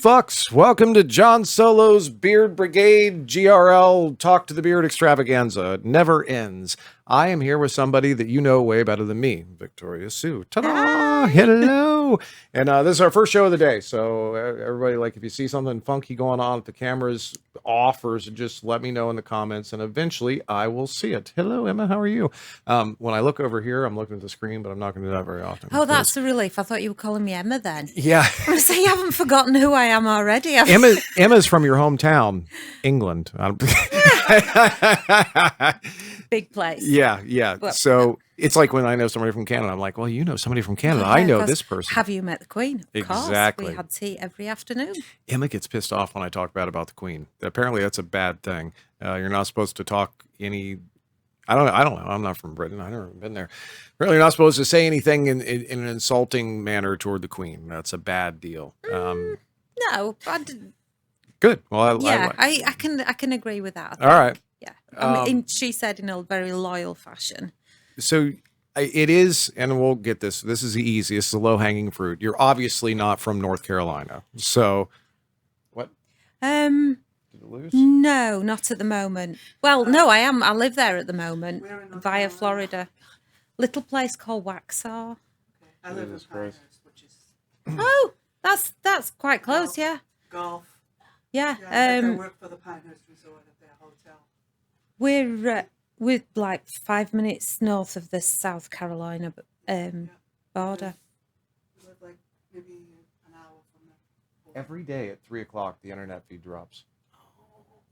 fucks, welcome to John Solo's Beard Brigade GRL Talk to the Beard extravaganza. It never ends. I am here with somebody that you know way better than me, Victoria Sue. Ta-da! Hello! And this is our first show of the day. So everybody, like, if you see something funky going on, if the camera's off, or just let me know in the comments, and eventually I will see it. Hello, Emma. How are you? When I look over here, I'm looking at the screen, but I'm not going to do that very often. Oh, that's a relief. I thought you were calling me Emma then. Yeah. I was going to say, you haven't forgotten who I am already. Emma's from your hometown, England. Big place. Yeah. Well, so it's like when I know somebody from Canada, I'm like, well, you know somebody from Canada. I know this person. Have you met the Queen? Of Exactly. course. We had tea every afternoon. Emma gets pissed off when I talk bad about the Queen. Apparently, that's a bad thing. You're not supposed to talk any. I don't know. I'm not from Britain. I've never been there. Apparently, you're not supposed to say anything in an insulting manner toward the Queen. That's a bad deal. No, I didn't. Good. Well, I can agree with that. All right. Yeah. I mean, she said in a very loyal fashion. So it is, and we'll get this. This is the easiest, the low-hanging fruit. You're obviously not from North Carolina. So what? Did it lose? No, not at the moment. Well, no, I am. I live there at the moment via Florida. Little place called Waxhaw. Okay. I live in Pinehurst, which is Oh, that's quite close, yeah. golf. Yeah. Yeah, I work for the Pinehurst Resort at their hotel. We're like 5 minutes north of the South Carolina border. We live like maybe an hour from there. Every day at 3:00, the internet feed drops.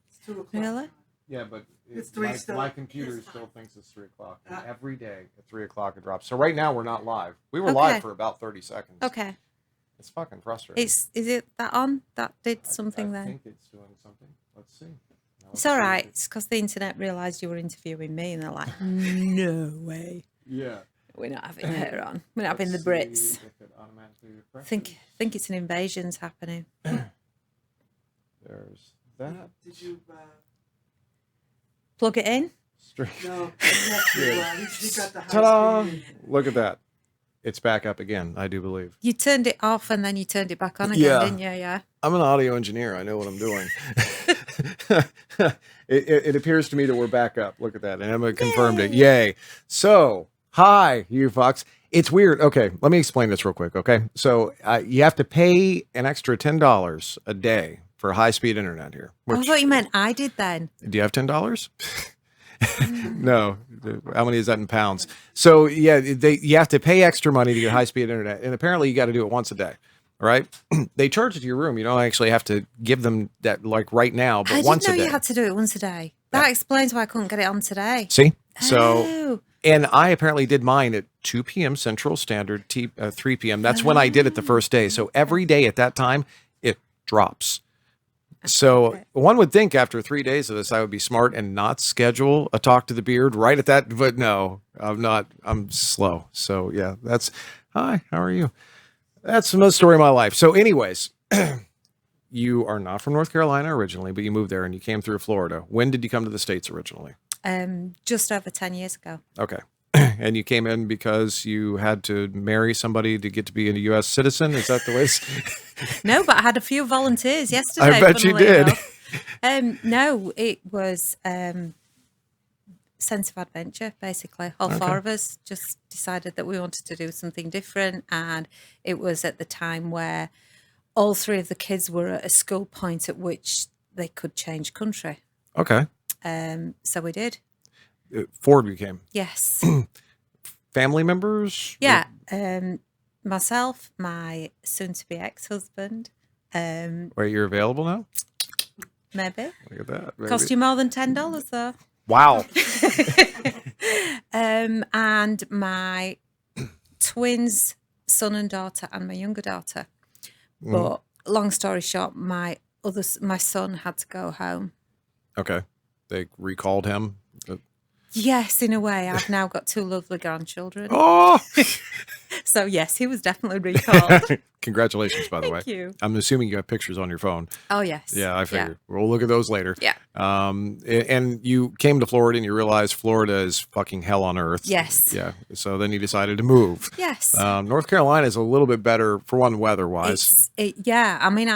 It's 2 o'clock. Really? now. Yeah, but It's three still. my computer It's still fine. thinks it's 3:00. Yeah. Every day at 3:00 it drops. So right now we're not live. We were Okay. live for about 30 seconds. Okay. It's fucking frustrating. Is it that on? That did something I then. think it's doing something. Let's see. Now It's let's all see. right. It's because the internet realised you were interviewing me, and they're like, "No way, Yeah. we're not having her on. We're not having the Let's see Brits." if it automatically refreshes. Think it's an invasion's happening. There's that. Did you? Plug it in. Straight. No. You have to, he got the Ta-da! high speed. Look at that. It's back up again, I do believe. You turned it off and then you turned it back on again, Yeah. didn't you? Yeah. I'm an audio engineer. I know what I'm doing. it appears to me that we're back up. Look at that. And Emma confirmed it. Yay. So, hi, you fucks. It's weird. Okay, let me explain this real quick, okay? So, you have to pay an extra $10 a day for high-speed internet here. I thought you meant I did then. Do you have $10? No. How many is that in pounds? So yeah, you have to pay extra money to get high speed internet, and apparently you got to do it once a day. All right, they charge it to your room. You don't actually have to give them that like right now, but I once didn't a know day. you had to do it once a day. That explains why I couldn't get it on today. See, so Oh. and I apparently did mine at 2 p.m. Central Standard, 3 p.m. That's when I did it the first day. So every day at that time it drops. So one would think after 3 days of this, I would be smart and not schedule a talk to the beard right at that. But no, I'm not. I'm slow. So yeah, hi. How are you? That's the story of my life. So anyways, you are not from North Carolina originally, but you moved there and you came through Florida. When did you come to the States originally? Just over 10 years ago. Okay. And you came in because you had to marry somebody to get to be a U.S. citizen? Is that the way? No, but I had a few volunteers yesterday. I bet you funnily did. enough. No, it was sense of adventure, basically. All four of us just decided that we wanted to do something different. And it was at the time where all three of the kids were at a school point at which they could change country. Okay. So we did. Ford became. Yes. Family members? Yeah. Myself, my soon-to-be ex-husband. Wait, you're available now? Maybe. Look at that. Maybe. Cost you more than $10 though. Wow. And my twins, son and daughter, and my younger daughter. But long story short, my son had to go home. Okay. They recalled him. Yes, in a way. I've now got 2 lovely grandchildren. Oh! So yes, he was definitely recalled. Congratulations, by the way. Thank you. I'm assuming you have pictures on your phone. Oh yes. Yeah, I figured. We'll look at those later. Yeah. And you came to Florida and you realized Florida is fucking hell on earth. Yes. Yeah. So then you decided to move. Yes. North Carolina is a little bit better for one weather-wise. Yeah. I mean,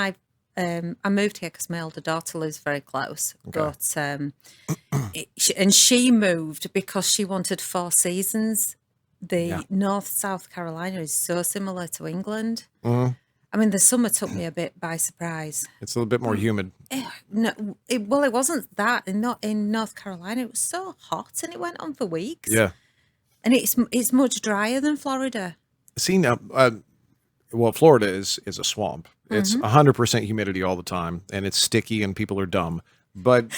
I moved here because my older daughter lives very close. But and she moved because she wanted 4 seasons. The North South Carolina is so similar to England. I mean, the summer took me a bit by surprise. It's a little bit more humid. No, it wasn't that. Not in North Carolina. It was so hot, and it went on for weeks. Yeah. And it's much drier than Florida. See now, well, Florida is a swamp. It's 100% humidity all the time, and it's sticky, and people are dumb. But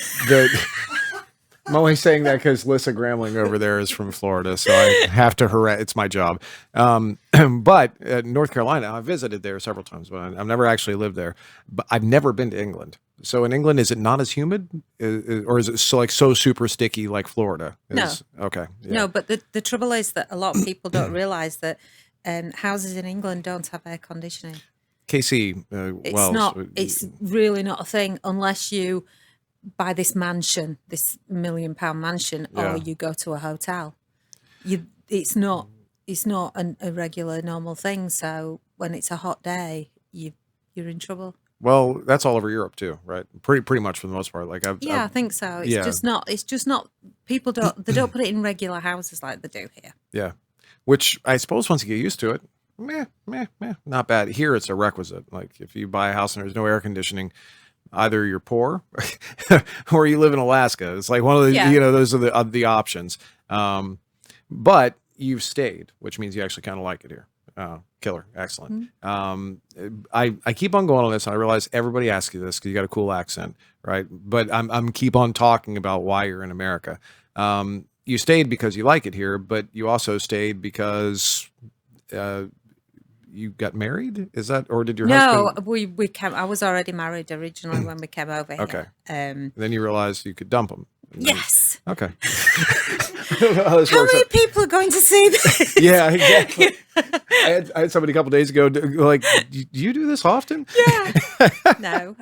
I'm only saying that because Lissa Gramling over there is from Florida, so I have to harass. It's my job. But North Carolina, I visited there several times, but I've never actually lived there. But I've never been to England. So in England, is it not as humid, or is it so super sticky like Florida? No. Okay. Yeah. No, but the trouble is that a lot of people don't realize that houses in England don't have air conditioning. KC, It's really not a thing unless you buy this mansion, this £1 million mansion, or you go to a hotel. It's not a regular normal thing. So when it's a hot day, you're in trouble. Well, that's all over Europe too, right? Pretty much for the most part. Like I think so. It's just not. People don't put it in regular houses like they do here. Yeah, which I suppose once you get used to it, not bad. Here it's a requisite. Like if you buy a house and there's no air conditioning, either you're poor or you live in Alaska. It's like one of the those are the options. But you've stayed, which means you actually kind of like it here. Killer. Excellent. I keep on going on this, and I realize everybody asks you this because you got a cool accent, right? But I'm keep on talking about why you're in America. You stayed because you like it here, but you also stayed because you got married. Is that, or did your husband? No, we came. I was already married originally when we came over here. Okay. Then you realized you could dump them. Yes. Okay. How many people are going to see this? Yeah, exactly. I had somebody a couple days ago like, do you do this often? Yeah. No.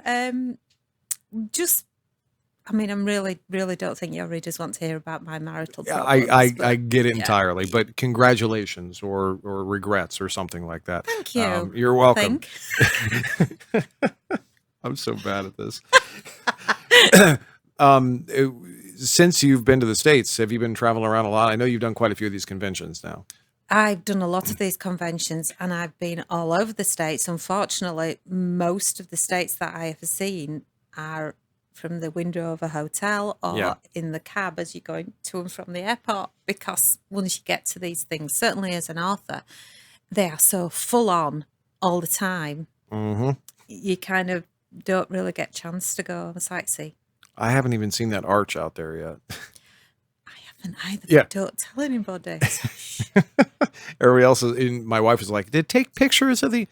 Just, I mean, I'm really don't think your readers want to hear about my marital problems. I get it entirely, but congratulations or regrets or something like that. Thank you. You're welcome. I'm so bad at this. Since you've been to the States, have you been traveling around a lot? I know you've done quite a few of these conventions now. I've done a lot of these conventions, and I've been all over the States. Unfortunately, most of the states that I have seen are from the window of a hotel or in the cab as you're going to and from the airport, because once you get to these things, certainly as an author, they are so full on all the time. You kind of don't really get a chance to go and sightsee. I haven't even seen that arch out there yet. I haven't either. Yeah. Don't tell anybody. Everybody else my wife is like, did take pictures of the.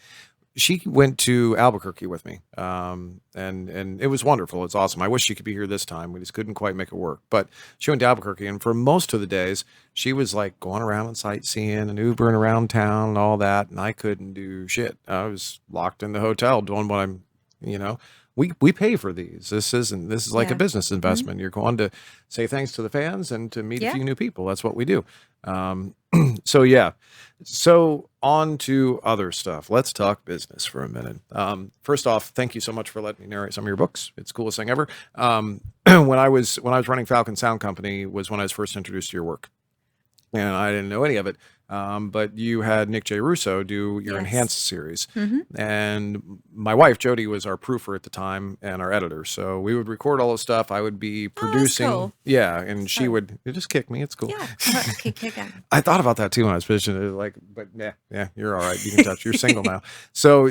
She went to Albuquerque with me, and it was wonderful. It's awesome. I wish she could be here this time. We just couldn't quite make it work. But she went to Albuquerque, and for most of the days, she was like going around and sightseeing and Ubering around town and all that, and I couldn't do shit. I was locked in the hotel doing what I'm, We pay for these. This is like a business investment. You're going to say thanks to the fans and to meet a few new people. That's what we do. So on to other stuff. Let's talk business for a minute. First off, thank you so much for letting me narrate some of your books. It's the coolest thing ever. When I was running Falcon Sound Company was when I was first introduced to your work, and I didn't know any of it. But you had Nick J. Russo do your Enhanced series. And my wife, Jody, was our proofer at the time and our editor. So we would record all the stuff. I would be producing. Cool. Yeah. And she would just kick me. It's cool. Yeah, I'll have to kick you again. I thought about that too when I was pitching it. Like, but yeah, you're all right. You can touch. You're single now. So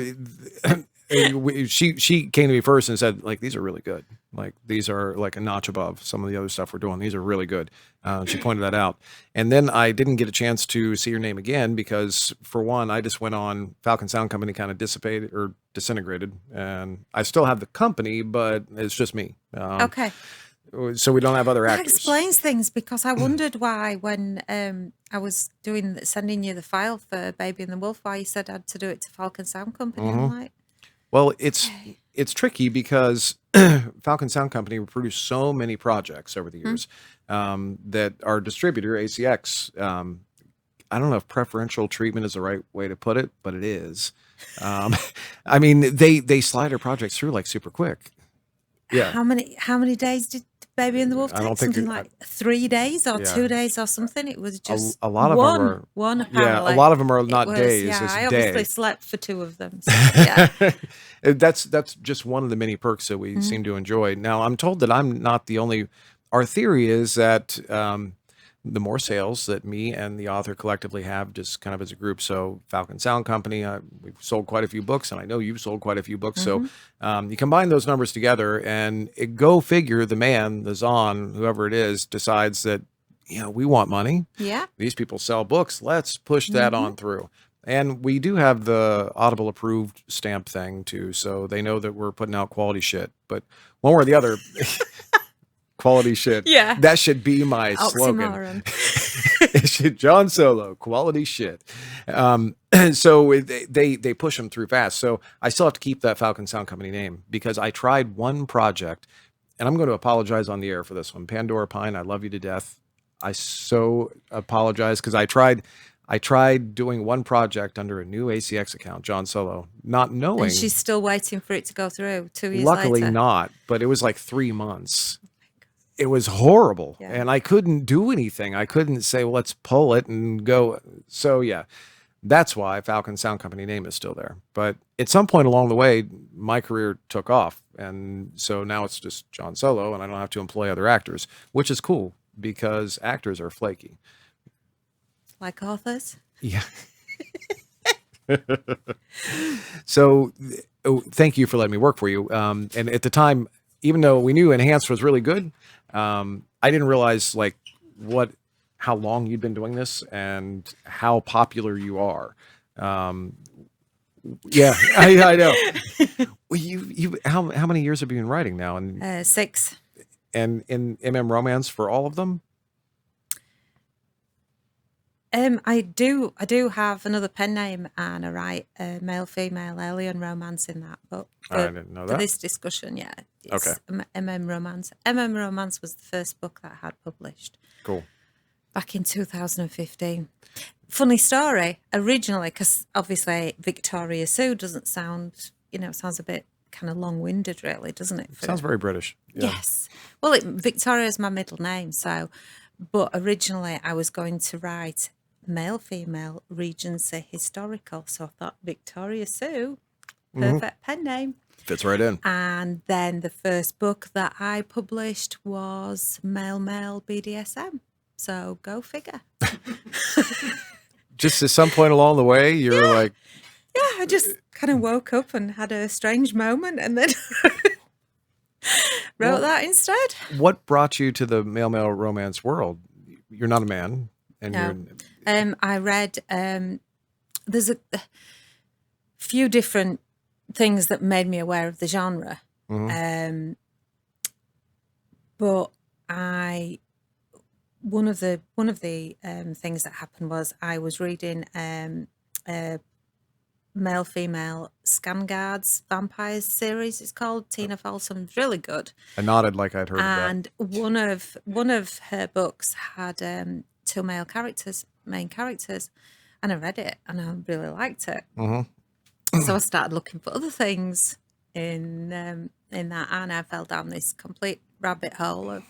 she came to me first and said, like, these are really good. Like, these are like a notch above some of the other stuff we're doing. These are really good. She pointed that out. And then I didn't get a chance to see your name again because, for one, I just went on Falcon Sound Company, kind of disintegrated. And I still have the company, but it's just me. Okay. So we don't have other That actors. explains things, because I wondered why when I was sending you the file for Baby and the Wolf, why you said I had to do it to Falcon Sound Company. I'm like, Well, it's tricky because Falcon Sound Company produced so many projects over the years that our distributor, ACX, I don't know if preferential treatment is the right way to put it, but it is. Um, I mean, they slide their projects through like super quick. Yeah. How many days did Baby and the Wolf I take? don't think Something like 3 days or Yeah. 2 days or something. It was just a lot of them are one yeah, apparently. a lot of them are It not was, days, yeah, it's I obviously day. slept for 2 of them. So, yeah. That's just one of the many perks that we seem to enjoy. Now, I'm told that I'm not the only. Our theory is that the more sales that me and the author collectively have, just kind of as a group. So, Falcon Sound Company, we've sold quite a few books, and I know you've sold quite a few books. So, you combine those numbers together, and go figure, the man, the Zahn, whoever it is, decides that we want money. Yeah. These people sell books. Let's push that on through. And we do have the Audible approved stamp thing too, so they know that we're putting out quality shit. But one way or the other, quality shit. Yeah. That should be my slogan. Oxymoron. It should, John Solo, quality shit. So they push them through fast. So I still have to keep that Falcon Sound Company name because I tried one project, and I'm going to apologize on the air for this one. Pandora Pine, I love you to death. I so apologize because I tried doing one project under a new ACX account, John Solo, not knowing. And she's still waiting for it to go through 2 years Luckily later. not, but it was like 3 months. It was horrible. Yeah. And I couldn't do anything. I couldn't say, well, let's pull it and go. So yeah, that's why Falcon Sound Company name is still there. But at some point along the way, my career took off. And so now it's just John Solo, and I don't have to employ other actors, which is cool because actors are flaky. Like authors. Yeah. So thank you for letting me work for you. And at the time, even though we knew Enhanced was really good, I didn't realize how long you'd been doing this and how popular you are. Yeah, I know. Well, how many years have you been writing now? And 6. and in Romance for all of them? I do have another pen name, and I write a male-female alien romance in that. But I didn't know for that. this discussion, yeah, it's Okay. MM Romance. MM Romance was the first book that I had published Cool. back in 2015. Funny story, originally, because obviously Victoria Sue doesn't sound, sounds a bit kind of long-winded, really, doesn't it? Sounds very British. Yeah. Yes. Well, Victoria is my middle name, but originally I was going to write male-female Regency historical, so I thought Victoria Sue, perfect pen name. Fits right in. And then the first book that I published was male-male BDSM. So go figure. Just at some point along the way, you're like, Yeah, I just kind of woke up and had a strange moment and then wrote that instead. what brought you to the male romance world? You're not a man, and No. you're I read, there's a few different things that made me aware of the genre. But one of the things that happened was I was reading male-female Scan Guards Vampires series. It's called. Tina Folsom's really good. I nodded like I'd heard of that. And one of her books had 2 main characters, and I read it and I really liked it. So I started looking for other things in that, and I fell down this complete rabbit hole of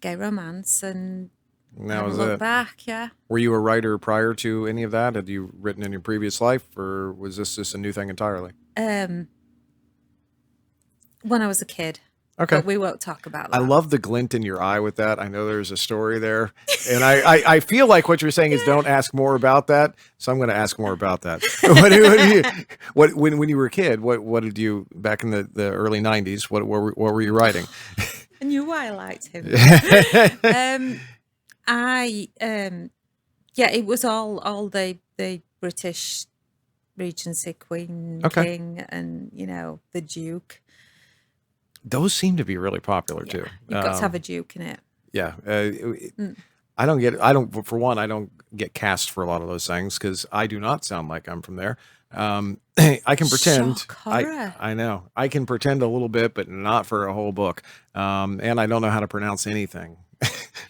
gay romance, and And that never was looked it. back. Yeah. Were you a writer prior to any of that? Had you written in your previous life, or was this just a new thing entirely? When I was a kid. Okay. But we won't talk about that. I love the glint in your eye with that. I know there's a story there. And I feel like what you're saying is don't ask more about that. So I'm going to ask more about that. When you were a kid, what did you, back in the early 90s, what were you writing? I knew why I liked him. It was all the British Regency Queen, Okay. King, and the Duke. Those seem to be really popular too. You've got to have a Duke in it. Yeah. I don't get cast for a lot of those things because I do not sound like I'm from there. I can pretend. Shock horror. I know. I can pretend a little bit, but not for a whole book. And I don't know how to pronounce anything.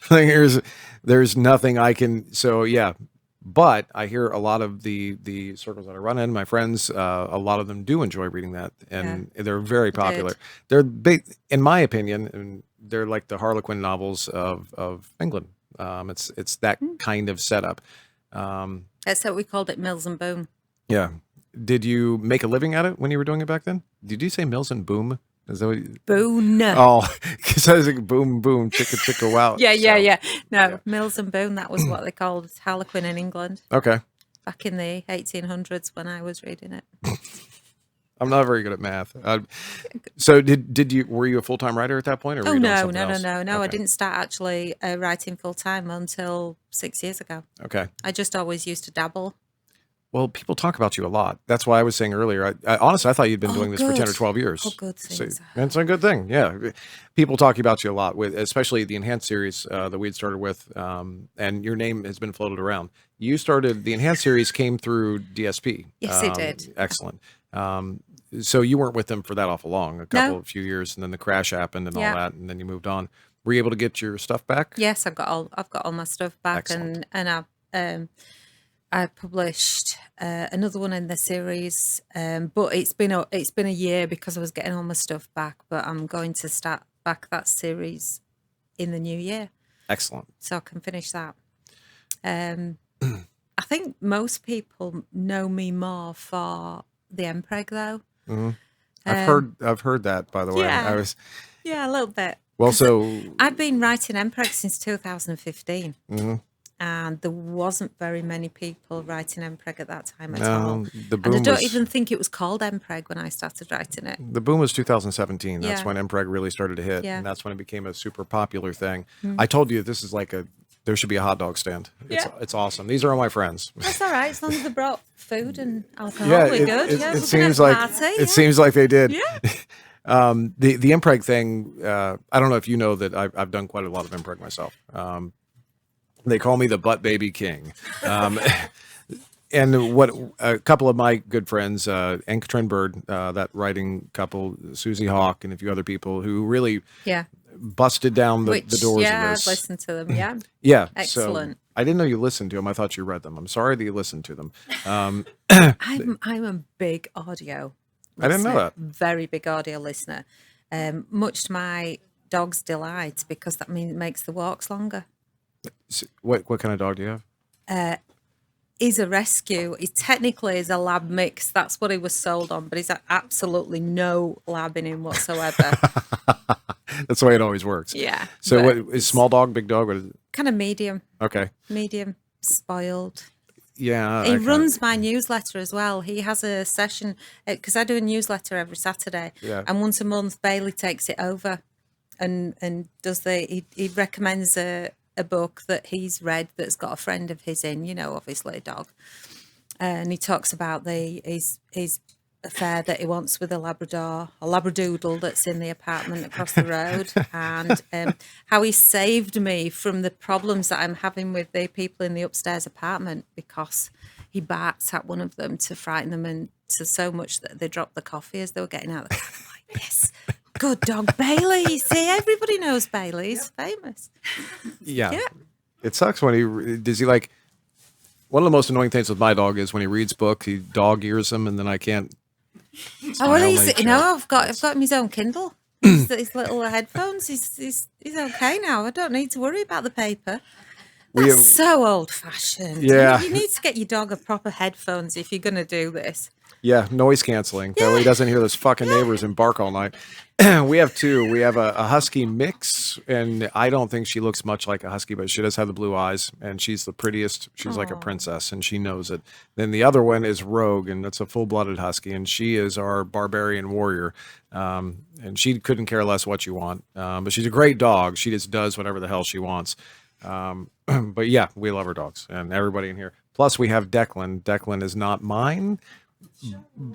There's nothing I can. So yeah, But I hear a lot of the circles that I run in, my friends, a lot of them do enjoy reading that, and they're very popular. did. They're big, in my opinion, and they're like the Harlequin novels of England. It's that kind of setup. That's what we called it, Mills and Boom. Yeah. Did you make a living at it when you were doing it back then? Did you say Mills and Boom? Is that what Boone. Oh, because I was like boom, boom, chicka, chicka, wow. Yeah, yeah, So, yeah. No, Mills and Boone, that was what they called Harlequin in England Okay. back in the 1800s when I was reading it. I'm not very good at math. So did you were you a full time writer at that point, or were Oh, you doing no, something no, no, else? no, no. I Okay. didn't start actually writing full time until 6 years ago. Okay. I just always used to dabble. Well, people talk about you a lot. That's why I was saying earlier. I honestly, I thought you'd been doing this for 10 or good. 12 years. Oh, good So, things. it's a good thing. Yeah. People talk about you a lot, with especially the Enhanced series that we'd started with, and your name has been floated around. You started the Enhanced series came through DSP. Yes, it did. Excellent. So you weren't with them for that awful long, No. a few years, and then the crash happened and all Yeah. that, and then you moved on. Were you able to get your stuff back? Yes, I've got all my stuff back, Excellent. and I published another one in the series, but it's been a year because I was getting all my stuff back. But I'm going to start back that series in the new year, Excellent. so I can finish that. I think most people know me more for the MPreg though. I've heard that, by the way. yeah. I was Yeah, a little bit. well, so I've been writing MPreg since 2015. And there wasn't very many people writing MPreg at that time at all. the And I boom don't was even think it was called MPreg when I started writing it. the boom was 2017. That's Yeah. when MPreg really started to hit, Yeah. and that's when it became a super popular thing. I told you this is like there should be a hot dog stand. It's awesome. These are all my friends. That's all right, as long as they brought food and alcohol, Yeah, we're good. it Yeah, we can seems have a like party, it yeah. seems like they did. Yeah. The MPreg thing. I don't know if you know that I've done quite a lot of MPreg myself. They call me the Butt Baby King. And what a couple of my good friends, and Katrin Bird, that writing couple, Susie Hawk, and a few other people who really Yeah. busted down the Which, doors yeah, of I've this. listened to them. Yeah. Yeah, Excellent. So I didn't know you listened to them. I thought you read them. I'm sorry that you listened to them. I'm a big audio I didn't know listener, that. very big audio listener. Much to my dog's delight, because that means it makes the walks longer. What kind of dog do you have? Is a rescue. He technically is a lab mix. That's what he was sold on, but he's absolutely no lab in him whatsoever. That's the way it always works. Yeah. So but what is small dog, big dog? What is it? kind of medium, Okay. spoiled. Yeah. He I kinda- runs my newsletter as well. He has a session because I do a newsletter every Saturday, Yeah. and once a month Bailey takes it over and does he recommends a book that he's read that's got a friend of his in, obviously a dog, and he talks about his affair that he wants with a labradoodle that's in the apartment across the road, and how he saved me from the problems that I'm having with the people in the upstairs apartment, because he barked at one of them to frighten them, and to so much that they dropped the coffee as they were getting out of the car. I'm like, yes, good dog Bailey. See, everybody knows Bailey. He's famous. Yeah. Yeah. It sucks when one of the most annoying things with my dog is when he reads books, he dog ears them, and then I can't. Oh well, my he's only I've got him his own Kindle. His little headphones. He's okay now. I don't need to worry about the paper. We That's have- so old fashioned. Yeah. You need to get your dog a proper headphones if you're going to do this. Yeah, noise canceling. That way he doesn't hear those fucking neighbors and bark all night. We have two. We have a husky mix, and I don't think she looks much like a husky, but she does have the blue eyes, and she's the prettiest. She's like a princess, and she knows it. Then the other one is Rogue, and that's a full-blooded husky, and she is our barbarian warrior. And she couldn't care less what you want. But she's a great dog. She just does whatever the hell she wants. But yeah, we love our dogs, and everybody in here. Plus, we have Declan. Declan is not mine.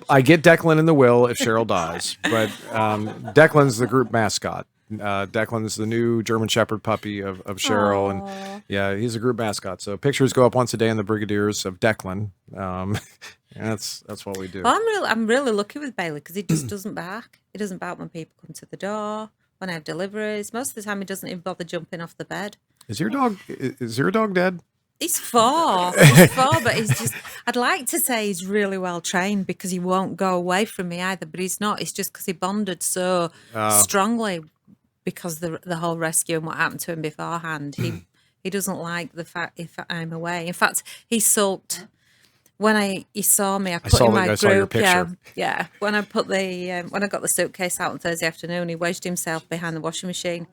I get Declan in the will if Cheryl dies, but Declan's the group mascot. Declan's the new German Shepherd puppy of Cheryl, and yeah, he's a group mascot. So pictures go up once a day in the Brigadiers of Declan. And that's what we do. Well, I'm really lucky with Bailey because he just doesn't bark. He doesn't bark when people come to the door, when I have deliveries. Most of the time, he doesn't even bother jumping off the bed. Is your dog dead? He's 4. He's 4, but he's just, I'd like to say he's really well trained because he won't go away from me either, but he's not. It's just because he bonded so strongly because the whole rescue and what happened to him beforehand. He doesn't like the fact if I'm away. In fact, he sulked when he saw me. I put in my I saw your group, picture. yeah. When I put when I got the suitcase out on Thursday afternoon, he wedged himself behind the washing machine.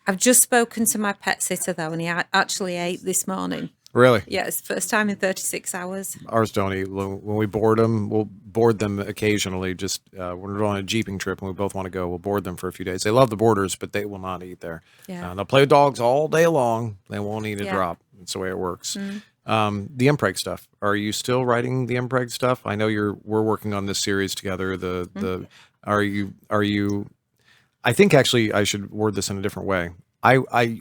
I've just spoken to my pet sitter though, and he actually ate this morning. Really? Yeah, it's the first time in 36 hours. Ours don't eat. When we board them, we'll board them occasionally. Just when we're on a jeeping trip and we both want to go, we'll board them for a few days. They love the boarders, but they will not eat there. Yeah. They'll play with dogs all day long. They won't eat a Yeah. drop. That's the way it works. The Impreg stuff. Are you still writing the Impreg stuff? I know we're working on this series together. Are you? I think actually I should word this in a different way.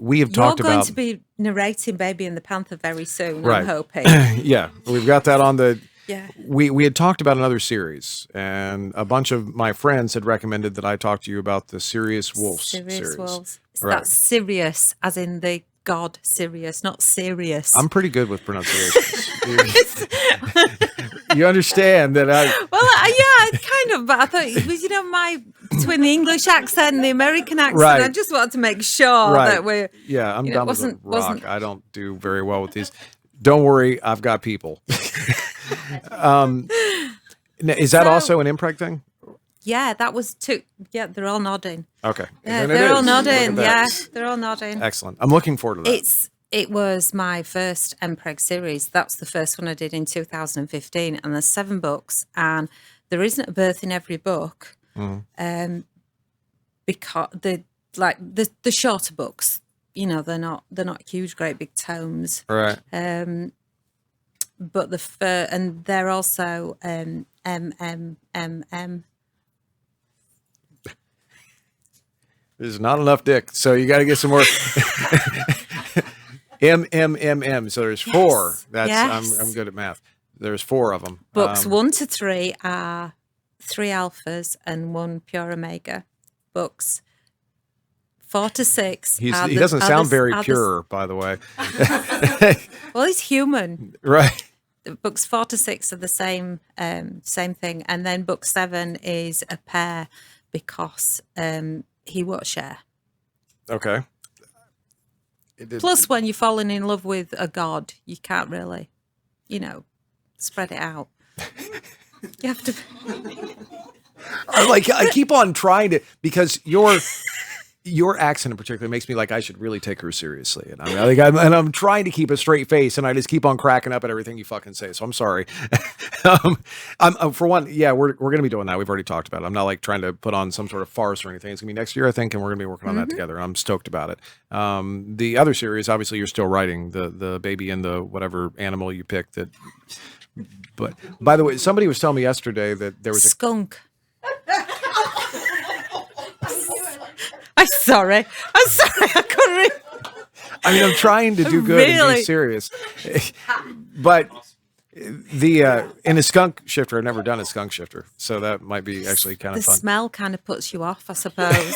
We have talked You're going about to be narrating Baby and the Panther very soon, Right. I'm hoping. yeah, we've got that on the. Yeah. We had talked about another series, and a bunch of my friends had recommended that I talk to you about the Sirius Wolves Sirius series. Wolves. It's Right. that Sirius, as in the god Sirius, not serious. I'm pretty good with pronunciations. you understand that I. Well, yeah, kind of, but I thought it was, between the English accent and the American accent, Right. I just wanted to make sure Right. that we're. Yeah, I'm You know, dumb as a rock. wasn't- I don't do very well with these. Don't worry, I've got people. Is that So- also an Impreg thing? Yeah, that was two. Yeah, they're all nodding. Okay. Yeah, Then it they're all is. Look at nodding. that. Yeah, they're all nodding. Excellent. I'm looking forward to that. It was my first MPreg series. That's the first one I did in 2015, and there's 7 books, and there isn't a birth in every book, because the shorter books, they're not huge, great big tomes, Right. but and they're also There's not enough dick, so you got to get some more. M. So there's 4. That's Yes. I'm good at math. There's 4 of them. books 1 to 3 are 3 alphas and 1 pure omega. Books 4 to 6. He doesn't sound very pure, by the way. Well, he's human. Right. Books 4 to 6 are the same thing, and then book 7 is a pair because he won't share. Okay. Plus, when you're falling in love with a god, you can't really, spread it out. You have to. I keep on trying to, because your accent in particular makes me like I should really take her seriously, and I'm trying to keep a straight face, and I just keep on cracking up at everything you fucking say. So I'm sorry. I'm for one, yeah, we're gonna be doing that. We've already talked about it. I'm not like trying to put on some sort of farce or anything. It's gonna be next year, I think, and we're gonna be working on that together. I'm stoked about it. The other series, obviously, you're still writing the baby and the whatever animal you picked. That, but by the way, somebody was telling me yesterday that there was a Skunk. I'm sorry. I couldn't. I mean, I'm trying to do good and be Really? serious, but in a skunk shifter, I've never done a skunk shifter, so that might be actually kind The of fun. smell kind of puts you off, I suppose.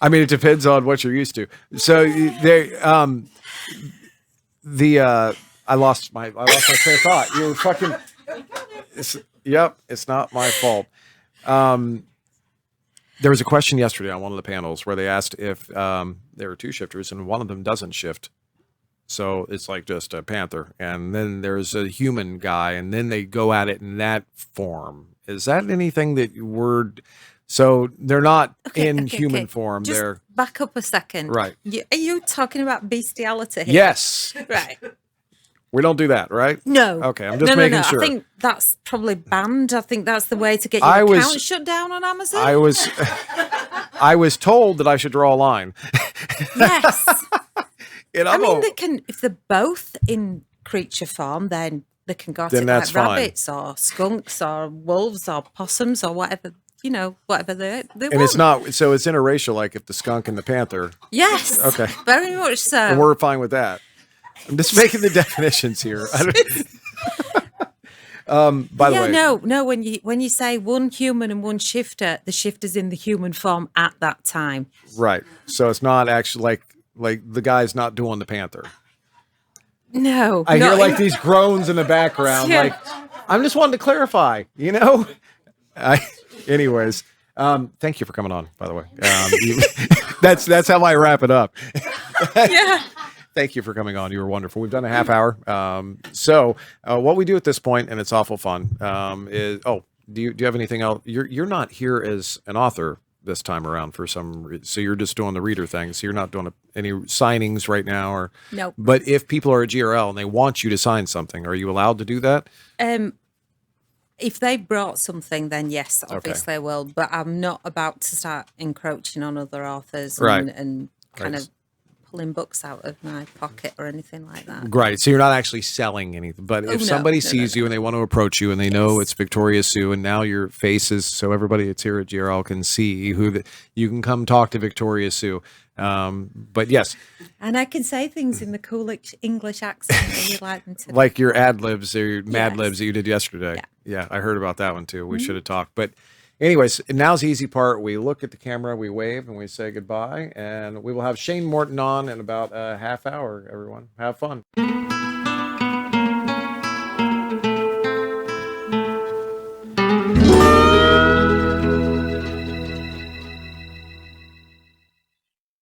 I mean, it depends on what you're used to. So I lost my train of thought. You were fucking. It's not my fault. There was a question yesterday on one of the panels where they asked if there are 2 shifters and one of them doesn't shift. So it's like just a panther. And then there's a human guy, and then they go at it in that form. Is that anything that so they're not in human form. Just They're back up a second. Right. Are you talking about bestiality here? yes. Right. We don't do that, right? No. Okay, I'm just making sure. I think that's probably banned. I think that's the way to get your I was- account shut down on Amazon. I was told that I should draw a line. Yes. And I I'm mean, a- they can, if they're both in creature form, then they can go at Then it that's like fine. rabbits or skunks or wolves or possums or whatever, whatever they want. and it's not, so it's interracial, like if the skunk and the panther, Yes. Okay. Very much so. and we're fine with that. I'm just making the definitions here. By the way, no. When you say one human and one shifter, the shifter's in the human form at that time. right. So it's not actually like Like the guy's not doing the Panther. No, I hear not like in- these groans in the background. Yeah. Like, I'm just wanting to clarify, you know? Anyways, thank you for coming on, by the way. That's how I wrap it up. yeah. Thank you for coming on. You were wonderful. We've done a half hour. So what we do at this point, and it's awful fun, is do you have anything else? You're not here as an author this time around for some reason. So you're just doing the reader thing. So you're not doing any signings right now, or Nope. But if people are at GRL and they want you to sign something, are you allowed to do that? If they brought something, then yes, obviously I will. But I'm not about to start encroaching on other authors Right. and kind Right. of pulling books out of my pocket or anything like that. Right. So you're not actually selling anything. But if no, somebody no, sees no, you and they want to approach you and they know Yes. it's Victoria Sue and now your face is so everybody that's here at GRL can see you can come talk to Victoria Sue. But yes, And I can say things in the cool English accent that you'd like them to. like your ad libs or your mad Yes. libs that you did yesterday. Yeah. Yeah, I heard about that one too. We should have talked. But anyways, now's the easy part. We look at the camera, we wave, and we say goodbye. And we will have Shane Morton on in about a half hour, everyone. Have fun.